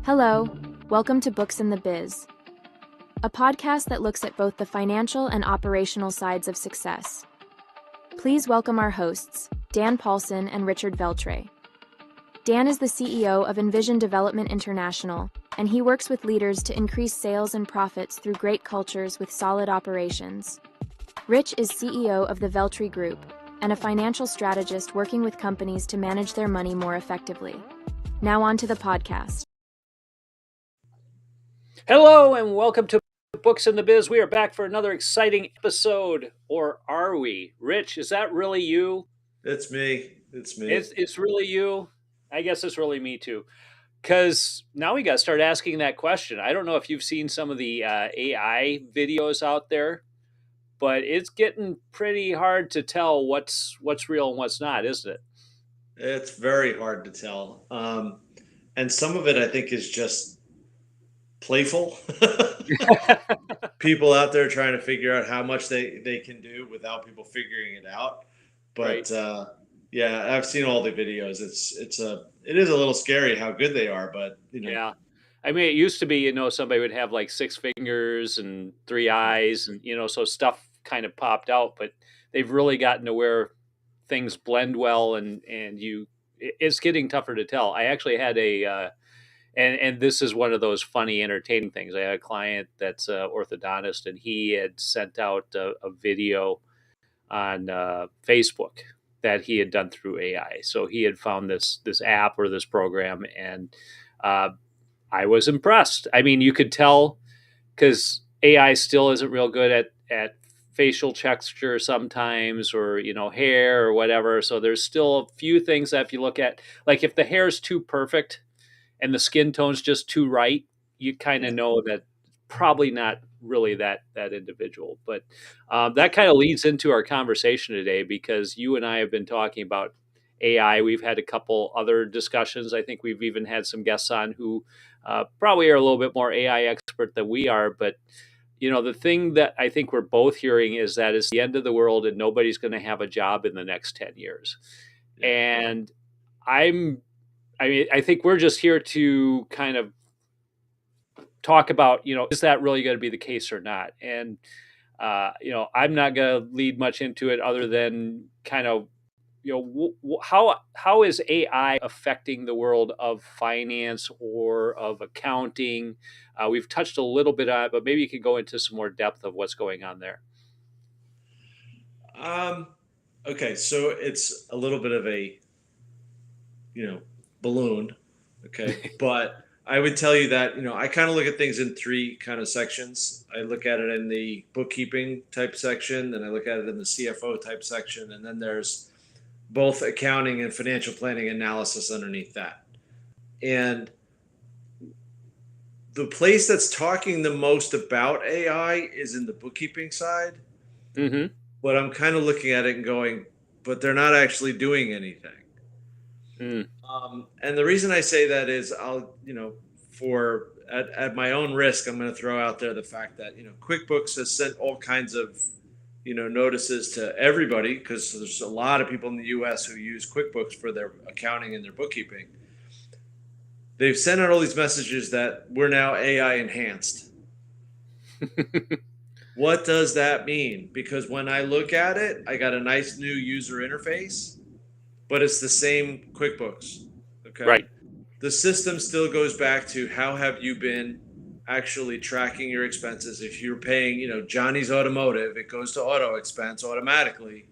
Hello, welcome to Books in the Biz, a podcast that looks at both the financial and operational sides of success. Please welcome our hosts, Dan Paulson and Richard Veltre. Dan is the CEO of Envision Development International, and he works with leaders to increase sales and profits through great cultures with solid operations. Rich is CEO of the Veltre Group and a financial strategist working with companies to manage their money more effectively. Now on to the podcast. Hello and welcome to Books in the Biz. We are back for another exciting episode, or are we? Rich, is that really you? It's me. It's really you. I guess it's really me too. Because now we got to start asking that question. I don't know if you've seen some of the AI videos out there, but it's getting pretty hard to tell what's real and what's not, isn't it? It's very hard to tell. And some of it, I think, is just playful. People out there trying to figure out how much they can do without people figuring it out. But Right. yeah, I've seen all the videos. It is a little scary how good they are, but Yeah. I mean, it used to be, somebody would have like 6 fingers and 3 eyes, and, so stuff kind of popped out, but they've really gotten to where things blend well, and it's getting tougher to tell. I actually had and this is one of those funny, entertaining things. I had a client that's an orthodontist, and he had sent out a video on Facebook that he had done through AI. So he had found this app or this program, and I was impressed. I mean, you could tell because AI still isn't real good at facial texture sometimes, or hair or whatever. So there's still a few things that if you look at, like if the hair is too perfect and the skin tone's just too right, you kind of know that probably not really that individual. But that kind of leads into our conversation today, because you and I have been talking about AI. We've had a couple other discussions. I think we've even had some guests on who probably are a little bit more AI expert than we are. But the thing that I think we're both hearing is that it's the end of the world and nobody's going to have a job in the next 10 years. And I think we're just here to kind of talk about, is that really going to be the case or not? And, I'm not going to lead much into it other than kind of, how is AI affecting the world of finance or of accounting? We've touched a little bit on it, but maybe you could go into some more depth of what's going on there. Okay, so it's a little bit of a balloon, okay? But I would tell you that, I kind of look at things in three kind of sections. I look at it in the bookkeeping type section, then I look at it in the CFO type section, and then there's both accounting and financial planning analysis underneath that. And the place that's talking the most about AI is in the bookkeeping side. Mm-hmm. But I'm kind of looking at it and going, but they're not actually doing anything. Mm. And the reason I say that is at my own risk, I'm going to throw out there the fact that, QuickBooks has sent all kinds of, notices to everybody, because there's a lot of people in the US who use QuickBooks for their accounting and their bookkeeping. They've sent out all these messages that we're now AI enhanced. What does that mean? Because when I look at it, I got a nice new user interface, but it's the same QuickBooks. Okay. Right. The system still goes back to how have you been actually tracking your expenses. If you're paying, Johnny's Automotive, it goes to auto expense automatically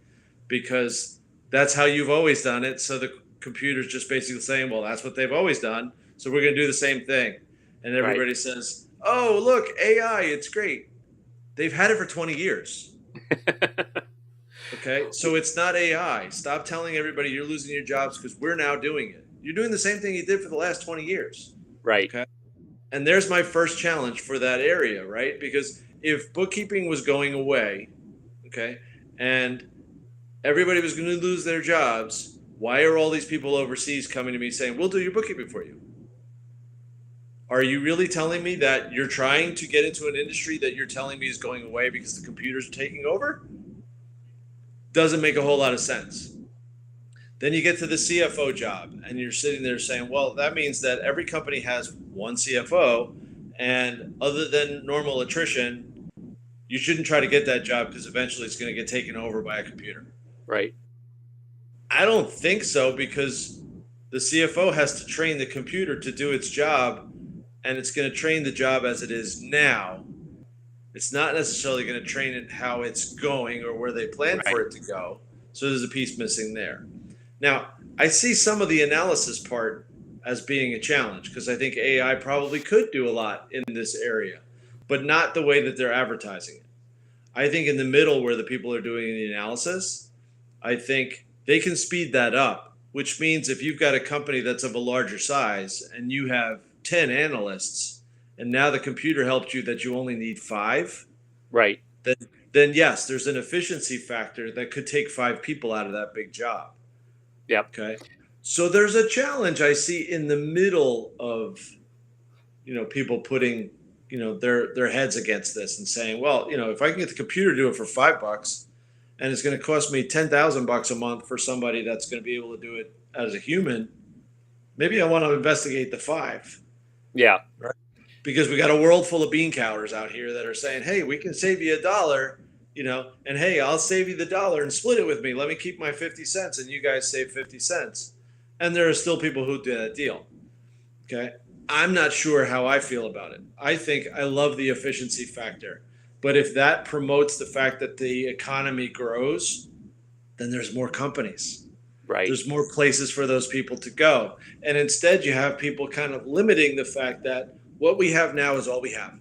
because that's how you've always done it. So the computer's just basically saying, well, that's what they've always done. So we're going to do the same thing. And everybody says, oh, look, AI, it's great. They've had it for 20 years. Okay, so it's not AI. Stop telling everybody you're losing your jobs because we're now doing it. You're doing the same thing you did for the last 20 years. Right. Okay. And there's my first challenge for that area, right? Because if bookkeeping was going away, okay, and everybody was going to lose their jobs, why are all these people overseas coming to me saying, we'll do your bookkeeping for you? Are you really telling me that you're trying to get into an industry that you're telling me is going away because the computers are taking over? doesn't make a whole lot of sense. Then you get to the CFO job and you're sitting there saying, well, that means that every company has one CFO, and other than normal attrition, you shouldn't try to get that job because eventually it's going to get taken over by a computer. Right. I don't think so, because the CFO has to train the computer to do its job, and it's going to train the job as it is now. It's not necessarily going to train it how it's going or where they plan Right. for it to go. So there's a piece missing there. Now, I see some of the analysis part as being a challenge, because I think AI probably could do a lot in this area, but not the way that they're advertising it. I think in the middle, where the people are doing the analysis, I think they can speed that up, which means if you've got a company that's of a larger size and you have 10 analysts, and now the computer helped you that you only need 5, Right. then yes, there's an efficiency factor that could take 5 people out of that big job. Yep. Okay. So there's a challenge I see in the middle of, people putting, their heads against this and saying, well, if I can get the computer to do it for $5 and it's going to cost me $10,000 a month for somebody that's going to be able to do it as a human, maybe I want to investigate the 5. Yeah. Right. Because we got a world full of bean counters out here that are saying, hey, we can save you $1, and hey, I'll save you the $1 and split it with me. Let me keep my 50 cents and you guys save 50 cents. And there are still people who do that deal. Okay. I'm not sure how I feel about it. I think I love the efficiency factor. But if that promotes the fact that the economy grows, then there's more companies. Right. There's more places for those people to go. And instead, you have people kind of limiting the fact that what we have now is all we have.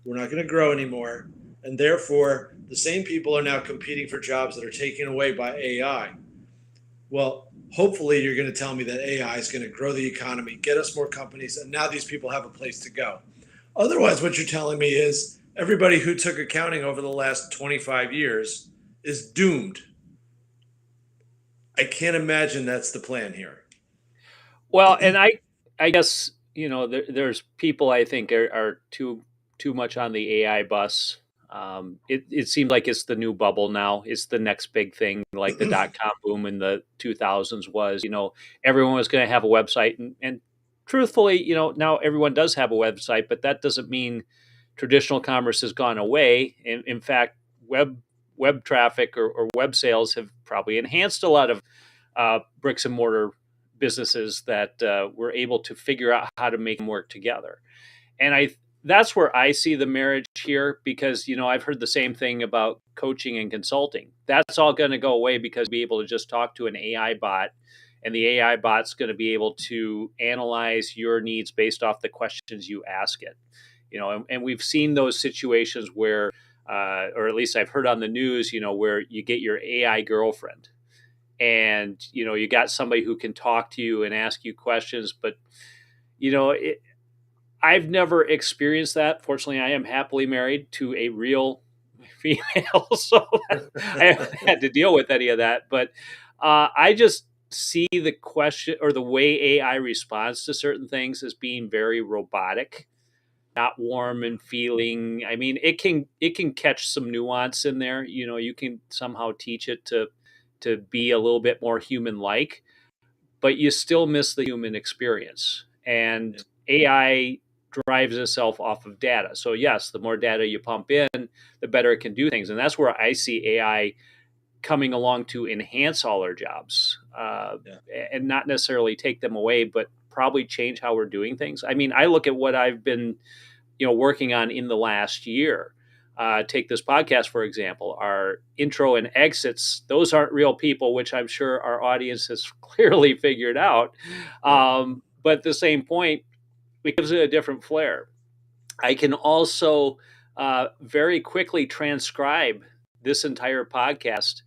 We're not going to grow anymore. And therefore, the same people are now competing for jobs that are taken away by AI. Well, hopefully you're going to tell me that AI is going to grow the economy, get us more companies, and now these people have a place to go. Otherwise, what you're telling me is everybody who took accounting over the last 25 years is doomed. I can't imagine that's the plan here. Well, and I guess, there's people I think are too much on the AI bus. It seems like it's the new bubble now. It's the next big thing, like the dot-com boom in the 2000s was. Everyone was going to have a website, and truthfully, now everyone does have a website, but that doesn't mean traditional commerce has gone away. In fact, web traffic or web sales have probably enhanced a lot of bricks and mortar businesses that were able to figure out how to make them work together. And that's where I see the marriage here, because, I've heard the same thing about coaching and consulting. That's all going to go away because be able to just talk to an AI bot, and the AI bot's going to be able to analyze your needs based off the questions you ask it. And we've seen those situations where, or at least I've heard on the news, where you get your AI girlfriend, and you got somebody who can talk to you and ask you questions, but I've never experienced that. Fortunately, I am happily married to a real female, so I haven't had to deal with any of that. But I just see the question or the way AI responds to certain things as being very robotic, not warm and feeling. I mean, it can catch some nuance in there. You can somehow teach it to be a little bit more human-like, but you still miss the human experience. And AI drives itself off of data. So yes, the more data you pump in, the better it can do things. And that's where I see AI coming along to enhance all our jobs, and not necessarily take them away, but probably change how we're doing things. I mean, I look at what I've been, working on in the last year. Take this podcast, for example. Our intro and exits, those aren't real people, which I'm sure our audience has clearly figured out. But at the same point, it gives it a different flair. I can also very quickly transcribe this entire podcast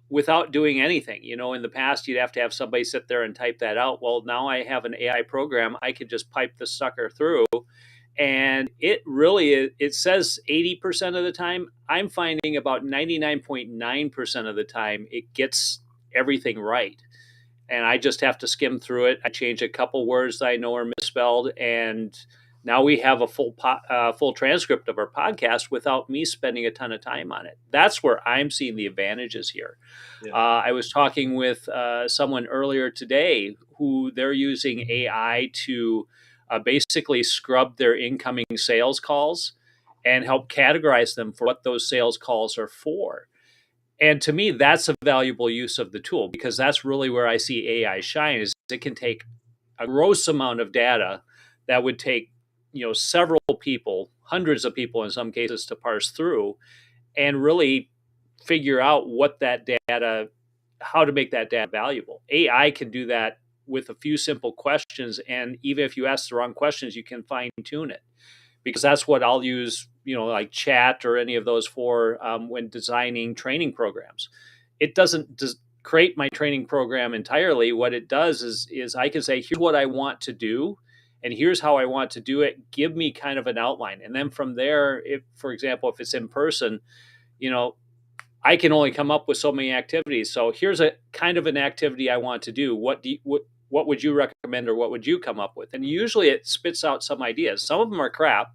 without doing anything. In the past, you'd have to have somebody sit there and type that out. Well, now I have an AI program. I could just pipe the sucker through, and it says 80% of the time. I'm finding about 99.9% of the time it gets everything right. And I just have to skim through it. I change a couple words that I know are misspelled, and Now we have a full transcript of our podcast without me spending a ton of time on it. That's where I'm seeing the advantages here. Yeah. I was talking with someone earlier today who they're using AI to basically scrub their incoming sales calls and help categorize them for what those sales calls are for. And to me, that's a valuable use of the tool, because that's really where I see AI shine. Is it can take a gross amount of data that would take several people, hundreds of people in some cases, to parse through and really figure out what that data, how to make that data valuable. AI can do that with a few simple questions, and even if you ask the wrong questions, you can fine tune it, because that's what I'll use, like chat or any of those for when designing training programs. It doesn't create my training program entirely. What it does is I can say, here's what I want to do, and here's how I want to do it. Give me kind of an outline. And then from there, if, for example, if it's in person, I can only come up with so many activities. So here's a kind of an activity I want to do. What would you recommend, or what would you come up with? And usually it spits out some ideas. Some of them are crap,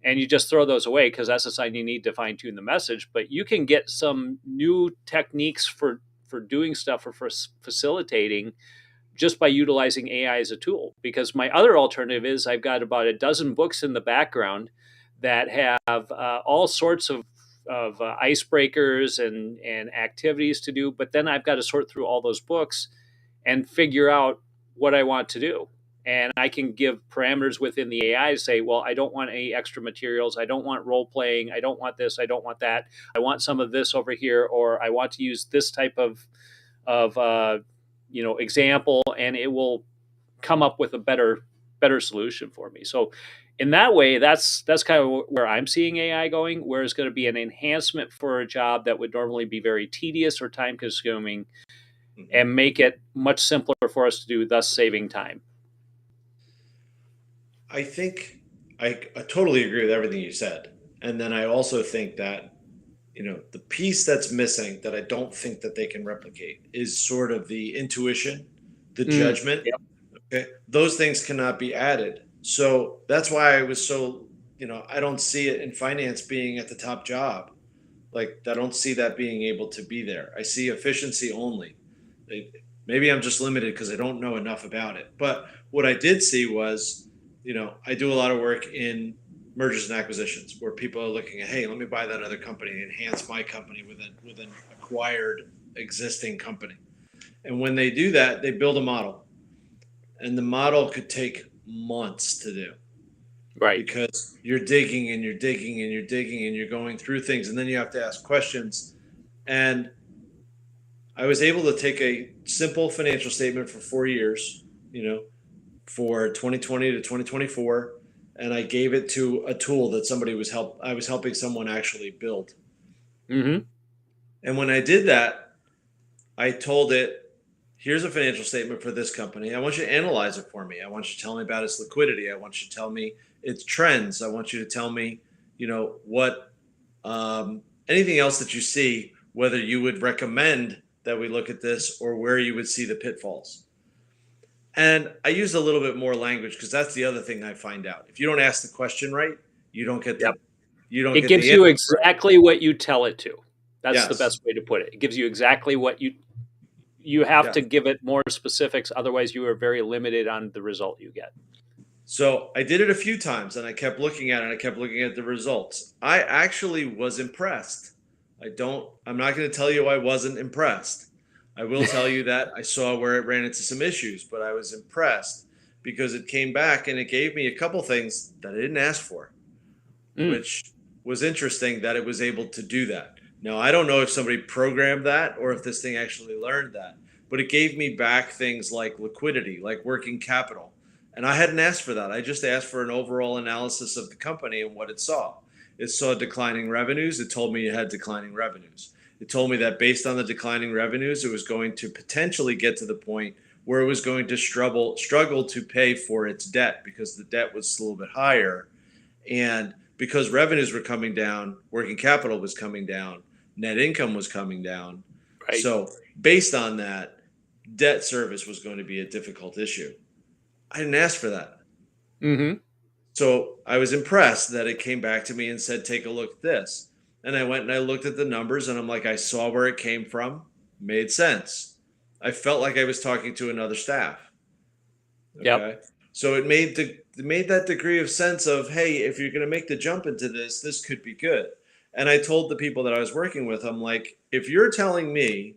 and you just throw those away because that's a sign you need to fine tune the message. But you can get some new techniques for doing stuff or for facilitating just by utilizing AI as a tool. Because my other alternative is I've got about a dozen books in the background that have all sorts of icebreakers and activities to do. But then I've got to sort through all those books and figure out what I want to do. And I can give parameters within the AI to say, well, I don't want any extra materials. I don't want role playing. I don't want this. I don't want that. I want some of this over here, or I want to use this type of example, and it will come up with a better solution for me. So in that way, that's kind of where I'm seeing AI going, where it's going to be an enhancement for a job that would normally be very tedious or time consuming, and make it much simpler for us to do, thus saving time. I think I totally agree with everything you said. And then I also think that, the piece that's missing that I don't think that they can replicate is sort of the intuition, the judgment. Yep. Okay. Those things cannot be added. So that's why I was so, I don't see it in finance being at the top job. Like, I don't see that being able to be there. I see efficiency only. Maybe I'm just limited because I don't know enough about it. But what I did see was, I do a lot of work in mergers and acquisitions where people are looking at, hey, let me buy that other company and enhance my company with an acquired existing company. And when they do that, they build a model. And the model could take months to do. Right. Because you're digging and you're digging and you're digging and you're going through things, and then you have to ask questions. And I was able to take a simple financial statement for 4 years, for 2020 to 2024, and I gave it to a tool that I was helping someone actually build. Mm-hmm. And when I did that, I told it, here's a financial statement for this company. I want you to analyze it for me. I want you to tell me about its liquidity. I want you to tell me its trends. I want you to tell me, what anything else that you see, whether you would recommend that we look at this or where you would see the pitfalls. And I use a little bit more language because that's the other thing I find out. If you don't ask the question right, you don't get the It gives you exactly what you tell it to. That's the Yes. best way to put it. It gives you exactly what you have to give it more specifics. Otherwise, you are very limited on the result you get. So I did it a few times and I kept looking at it and I kept looking at the results. I actually was impressed. I'm not going to tell you I wasn't impressed. I will tell you that I saw where it ran into some issues, but I was impressed because it came back and it gave me a couple things that I didn't ask for, which was interesting that it was able to do that. Now, I don't know if somebody programmed that or if this thing actually learned that, but it gave me back things like liquidity, like working capital. And I hadn't asked for that. I just asked for an overall analysis of the company and what it saw. It saw declining revenues. It told me it had declining revenues. It told me that based on the declining revenues, it was going to potentially get to the point where it was going to struggle to pay for its debt because the debt was a little bit higher. And because revenues were coming down, working capital was coming down, net income was coming down. Right. So based on that, debt service was going to be a difficult issue. I didn't ask for that. Mm-hmm. So I was impressed that it came back to me and said, take a look at this. And I went and I looked at the numbers and I'm like, I saw where it came from, made sense. I felt like I was talking to another staff. Yep. Okay. So it made that degree of sense of, hey, if you're going to make the jump into this could be good. And I told the people that I was working with, I'm like, if you're telling me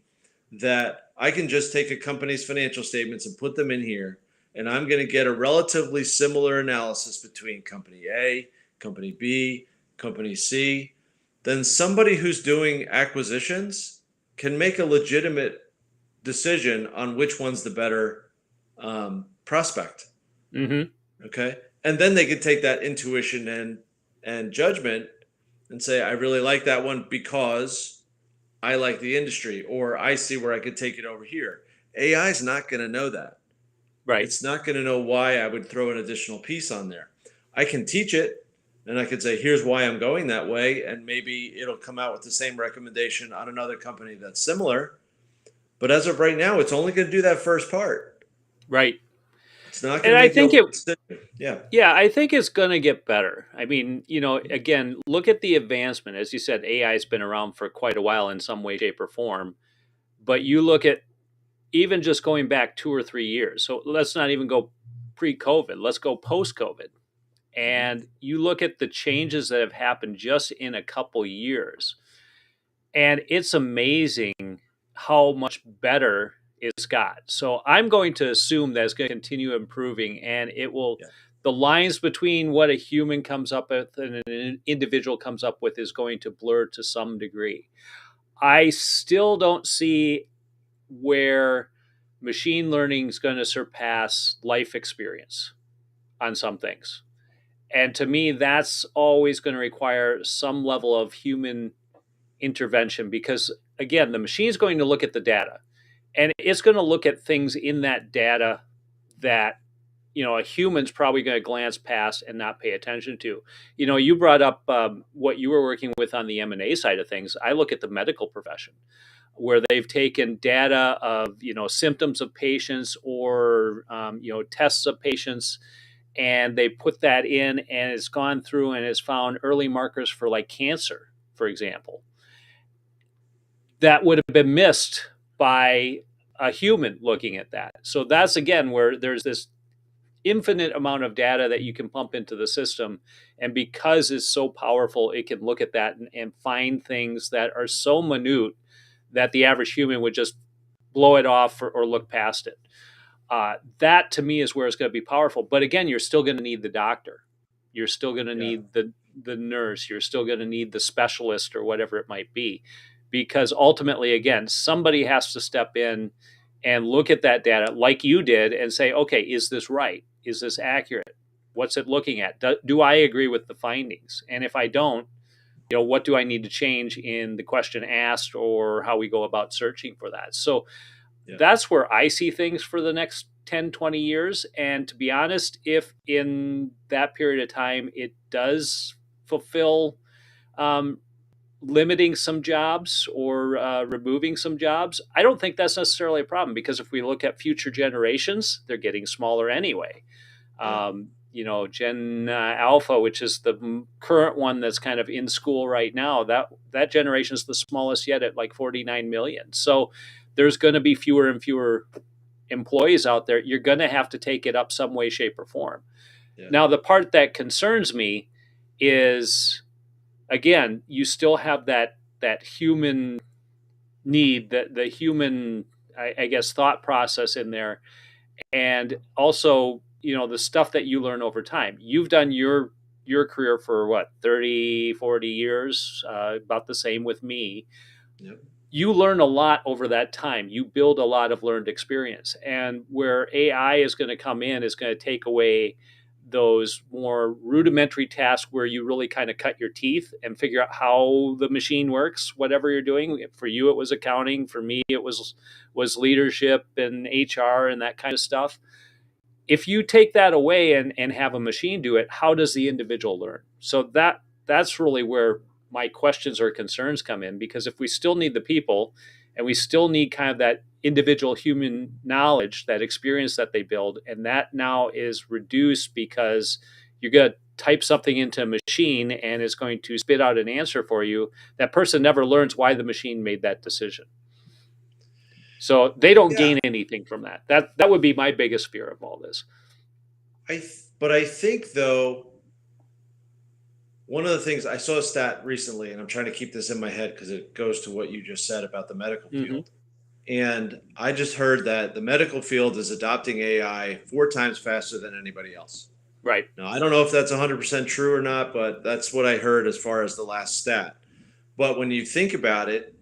that I can just take a company's financial statements and put them in here, and I'm going to get a relatively similar analysis between company A, company B, company C, then somebody who's doing acquisitions can make a legitimate decision on which one's the better prospect. Mm-hmm. Okay. And then they could take that intuition and judgment and say, I really like that one because I like the industry, or I see where I could take it over here. AI is not going to know that. Right. It's not going to know why I would throw an additional piece on there. I can teach it and I could say, here's why I'm going that way. And maybe it'll come out with the same recommendation on another company that's similar. But as of right now, it's only going to do that first part. Right. It's not going And to I make the think ultimate decision. Yeah. yeah, I think it's going to get better. I mean, again, look at the advancement. As you said, AI has been around for quite a while in some way, shape, or form. But you look at even just going back 2 or 3 years. So let's not even go pre-COVID. Let's go post-COVID. And you look at the changes that have happened just in a couple years. And it's amazing how much better it's got. So I'm going to assume that it's going to continue improving, and it will. Yeah. The lines between what a human comes up with and an individual comes up with is going to blur to some degree. I still don't see where machine learning is going to surpass life experience on some things. And to me, that's always going to require some level of human intervention because, again, the machine is going to look at the data and it's going to look at things in that data that a human's probably going to glance past and not pay attention to. You brought up what you were working with on the M&A side of things. I look at the medical profession where they've taken data of symptoms of patients or tests of patients, and they put that in and it's gone through and has found early markers for like cancer, for example, that would have been missed by a human looking at that. So that's again where there's this infinite amount of data that you can pump into the system. And because it's so powerful, it can look at that and find things that are so minute that the average human would just blow it off or look past it. That to me is where it's going to be powerful. But again, you're still going to need the doctor. You're still going to need the nurse. You're still going to need the specialist or whatever it might be. Because ultimately, again, somebody has to step in and look at that data like you did and say, okay, is this right? Is this accurate? What's it looking at? Do I agree with the findings? And if I don't, what do I need to change in the question asked or how we go about searching for that? So that's where I see things for the next 10, 20 years. And to be honest, if in that period of time it does fulfill limiting some jobs or removing some jobs, I don't think that's necessarily a problem because if we look at future generations, they're getting smaller anyway. Gen Alpha, which is the current one that's kind of in school right now, that generation is the smallest yet at like 49 million. So there's going to be fewer and fewer employees out there. You're going to have to take it up some way, shape, or form. Yeah. Now, the part that concerns me is, again, you still have that human need, the human, I guess, thought process in there. And also, the stuff that you learn over time. You've done your career for what, 30, 40 years, about the same with me. Yep. You learn a lot over that time. You build a lot of learned experience. And where AI is going to come in is going to take away those more rudimentary tasks where you really kind of cut your teeth and figure out how the machine works, whatever you're doing. For you, it was accounting. For me, it was leadership and HR and that kind of stuff. If you take that away and have a machine do it, how does the individual learn? So that's really where my questions or concerns come in, because if we still need the people and we still need kind of that individual human knowledge, that experience that they build, and that now is reduced because you're going to type something into a machine and it's going to spit out an answer for you. That person never learns why the machine made that decision. So they don't gain anything from that. That would be my biggest fear of all this. But I think, though, one of the things I saw a stat recently, and I'm trying to keep this in my head because it goes to what you just said about the medical field. And I just heard that the medical field is adopting AI 4 times faster than anybody else. Right. Now, I don't know if that's 100% true or not, but that's what I heard as far as the last stat. But when you think about it,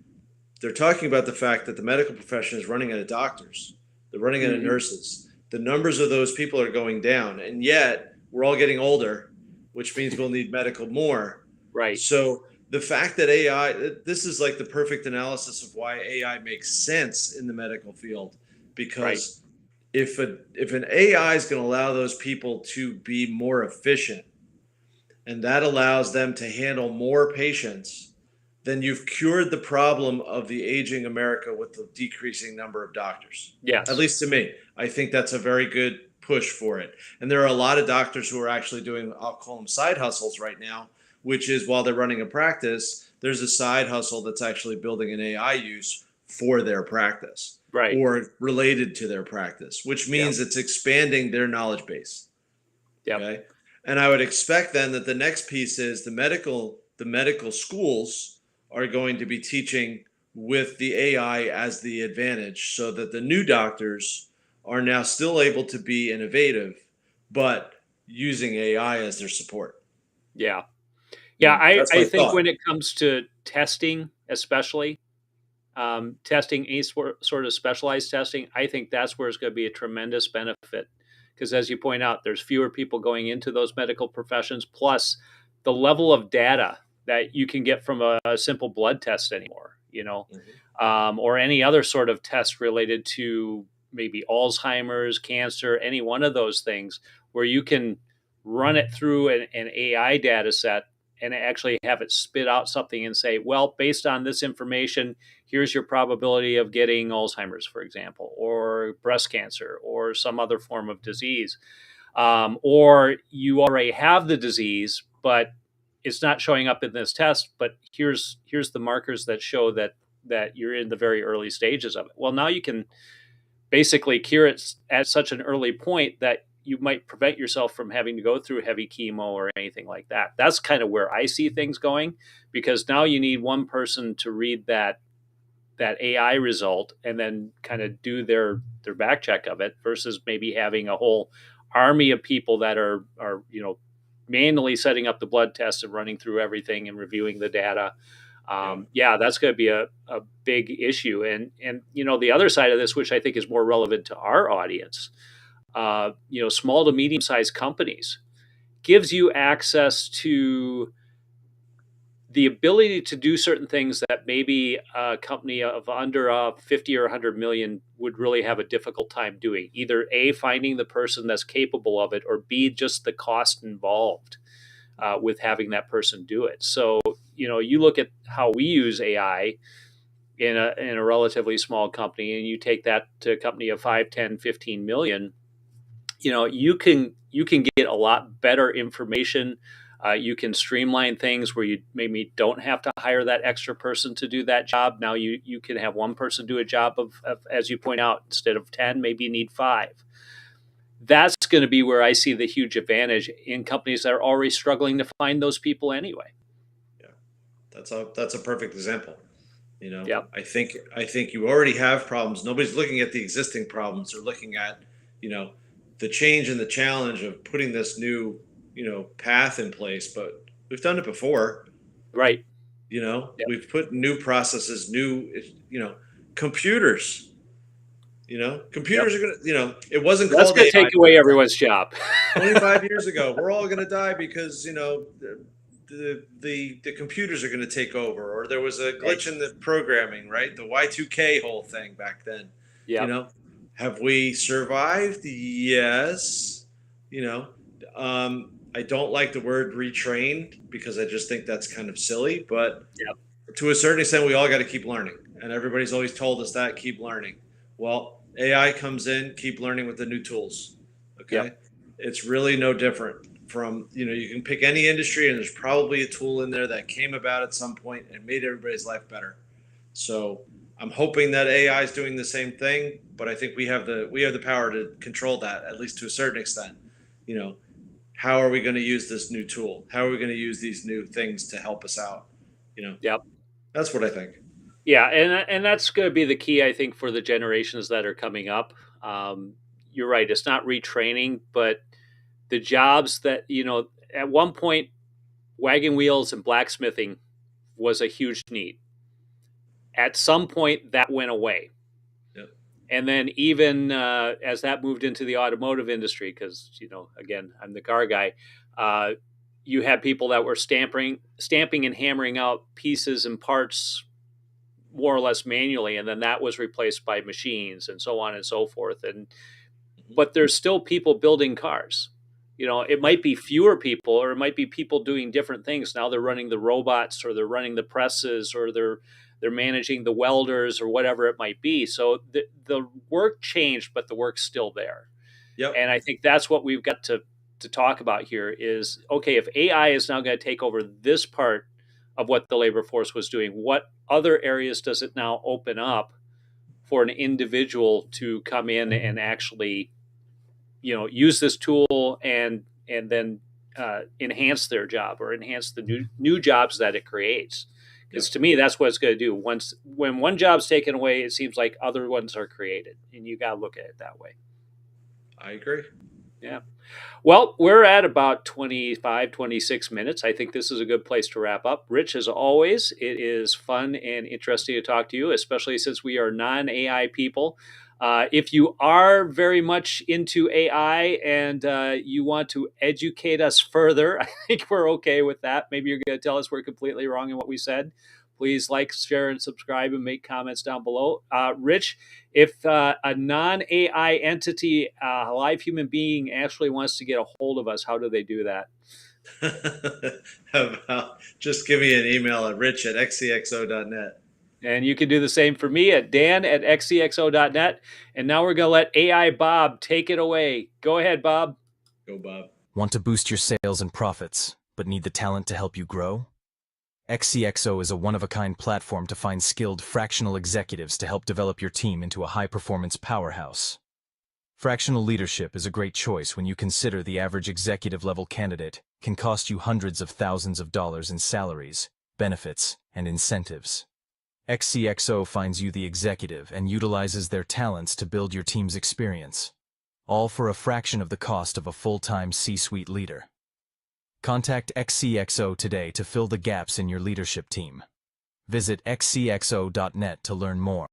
they're talking about the fact that the medical profession is running out of doctors. They're running out of nurses. The numbers of those people are going down. And yet we're all getting older, which means we'll need medical more. Right. So the fact that AI, this is like the perfect analysis of why AI makes sense in the medical field, because if an AI is going to allow those people to be more efficient, and that allows them to handle more patients, then you've cured the problem of the aging America with the decreasing number of doctors. Yes. At least to me. I think that's a very good push for it. And there are a lot of doctors who are actually doing, I'll call them side hustles right now, which is while they're running a practice, there's a side hustle that's actually building an AI use for their practice. Right. Or related to their practice, which means it's expanding their knowledge base. Yep. Okay. And I would expect then that the next piece is the medical schools are going to be teaching with the AI as the advantage, so that the new doctors are now still able to be innovative, but using AI as their support. Yeah. Yeah. I think thought. when it comes to testing, especially testing, any sort of specialized testing, I think that's where it's going to be a tremendous benefit. Because as you point out, there's fewer people going into those medical professions, plus the level of data that you can get from a simple blood test anymore, or any other sort of test related to maybe Alzheimer's, cancer, any one of those things, where you can run it through an AI data set and actually have it spit out something and say, well, based on this information, here's your probability of getting Alzheimer's, for example, or breast cancer, or some other form of disease. Or you already have the disease, but it's not showing up in this test, but here's the markers that show that you're in the very early stages of it. Well, now you can basically cure it at such an early point that you might prevent yourself from having to go through heavy chemo or anything like that. That's kind of where I see things going, because now you need one person to read that AI result and then kind of do their back check of it, versus maybe having a whole army of people that are manually setting up the blood tests and running through everything and reviewing the data. That's going to be a big issue. And the other side of this, which I think is more relevant to our audience, small to medium-sized companies, gives you access to the ability to do certain things that maybe a company of under 50 or 100 million would really have a difficult time doing. Either A, finding the person that's capable of it, or B, just the cost involved with having that person do it. So, you look at how we use AI in a relatively small company, and you take that to a company of 5, 10, 15 million, you can get a lot better information. You can streamline things where you maybe don't have to hire that extra person to do that job. Now you can have one person do a job of, as you point out, instead of 10, maybe you need 5. That's going to be where I see the huge advantage in companies that are already struggling to find those people anyway. Yeah, that's a perfect example. Yep. I think you already have problems. Nobody's looking at the existing problems. They're looking at, the change and the challenge of putting this new path in place, but we've done it before. Right. Yep. We've put new processes, computers, computers Yep. are going to, it wasn't That's called going to AI take away everyone's job. 25 years ago. We're all going to die because, the computers are going to take over, or there was a glitch in the programming, right? The Y2K whole thing back then. Yeah. Have we survived? Yes. I don't like the word retrained, because I just think that's kind of silly, but to a certain extent, we all got to keep learning, and everybody's always told us that, keep learning. Well, AI comes in, keep learning with the new tools. Okay. Yep. It's really no different from, you can pick any industry and there's probably a tool in there that came about at some point and made everybody's life better. So I'm hoping that AI is doing the same thing, but I think we have the power to control that, at least to a certain extent. How are we going to use this new tool? How are we going to use these new things to help us out? Yep. That's what I think. Yeah, and that's going to be the key, I think, for the generations that are coming up. You're right; it's not retraining, but the jobs that at one point, wagon wheels and blacksmithing was a huge need. At some point, that went away. Yep. And then even as that moved into the automotive industry, because again, I'm the car guy. You had people that were stamping and hammering out pieces and parts more or less manually, and then that was replaced by machines and so on and so forth. But there's still people building cars. It might be fewer people, or it might be people doing different things. Now they're running the robots, or they're running the presses, or they're managing the welders, or whatever it might be. So the work changed, but the work's still there. Yep. And I think that's what we've got to talk about here is, okay, if AI is now going to take over this part of what the labor force was doing, what other areas does it now open up for an individual to come in and actually, use this tool and then enhance their job, or enhance the new jobs that it creates? Because to me, that's what it's going to do. When one job's taken away, it seems like other ones are created, and you got to look at it that way. I agree. Yeah. Well, we're at about 25, 26 minutes. I think this is a good place to wrap up. Rich, as always, it is fun and interesting to talk to you, especially since we are non-AI people. If you are very much into AI and you want to educate us further, I think we're okay with that. Maybe you're going to tell us we're completely wrong in what we said. Please like, share, and subscribe, and make comments down below. Rich, if a non-AI entity, a live human being, actually wants to get a hold of us, how do they do that? How about just give me an email at rich@xcxo.net. And you can do the same for me at dan@xcxo.net. And now we're going to let AI Bob take it away. Go ahead, Bob. Go, Bob. Want to boost your sales and profits, but need the talent to help you grow? XCXO is a one-of-a-kind platform to find skilled fractional executives to help develop your team into a high-performance powerhouse. Fractional leadership is a great choice when you consider the average executive-level candidate can cost you hundreds of thousands of dollars in salaries, benefits, and incentives. XCXO finds you the executive and utilizes their talents to build your team's experience, all for a fraction of the cost of a full-time C-suite leader. Contact XCXO today to fill the gaps in your leadership team. Visit xcxo.net to learn more.